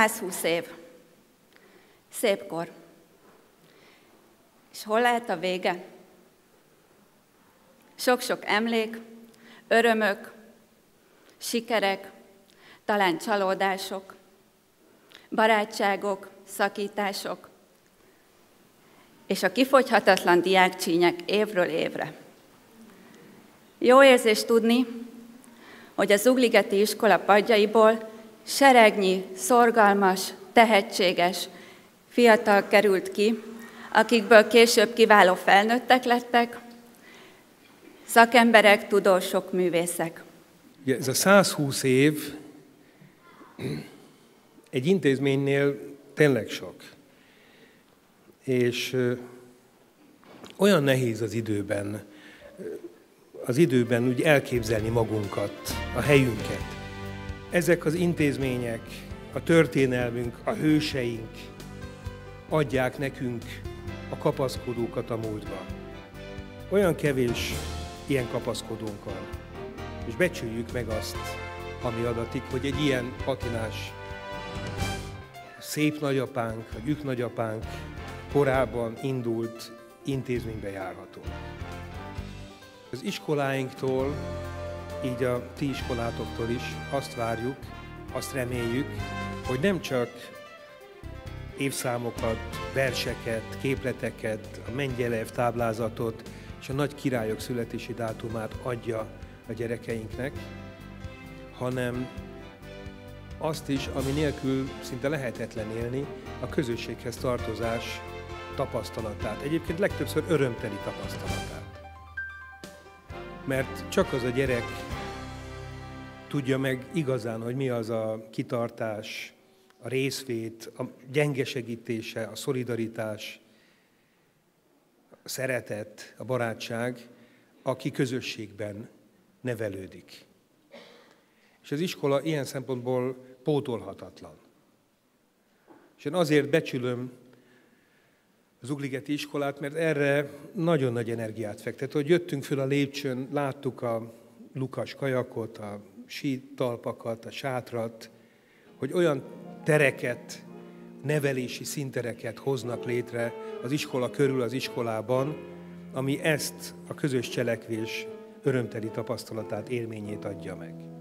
120 év. Szép kor. És hol lehet a vége? Sok-sok emlék, örömök, sikerek, talán csalódások, barátságok, szakítások, és a kifogyhatatlan diákcsínyek évről évre. Jó érzés tudni, hogy a Zugligeti iskola padjaiból seregnyi, szorgalmas, tehetséges fiatal került ki, akikből később kiváló felnőttek lettek, szakemberek, tudósok, művészek. Ugye ez a 120 év egy intézménynél tényleg sok. És olyan nehéz az időben úgy elképzelni magunkat, a helyünket. Ezek az intézmények, a történelmünk, a hőseink adják nekünk a kapaszkodókat a múltba. Olyan kevés ilyen kapaszkodónk van, és becsüljük meg azt, ami adatik, hogy egy ilyen patinás, szép nagyapánk, a gyük nagyapánk korábban indult intézménybe járható. Az iskoláinktól, így a ti iskolátoktól is azt várjuk, azt reméljük, hogy nem csak évszámokat, verseket, képleteket, a Mengyelejev táblázatot és a nagy királyok születési dátumát adja a gyerekeinknek, hanem azt is, ami nélkül szinte lehetetlen élni, a közösséghez tartozás tapasztalatát. Egyébként legtöbbször örömteli tapasztalatát. Mert csak az a gyerek tudja meg igazán, hogy mi az a kitartás, a részvét, a gyenge segítése, a szolidaritás, a szeretet, a barátság, aki közösségben nevelődik. És az iskola ilyen szempontból pótolhatatlan. És én azért becsülöm az Zugligeti iskolát, mert erre nagyon nagy energiát fektet. Hogy jöttünk föl a lépcsőn, láttuk a lukas kajakot, a sítalpakat, a sátrat, hogy olyan tereket, nevelési színtereket hoznak létre az iskola körül, az iskolában, ami ezt a közös cselekvés örömteli tapasztalatát, élményét adja meg.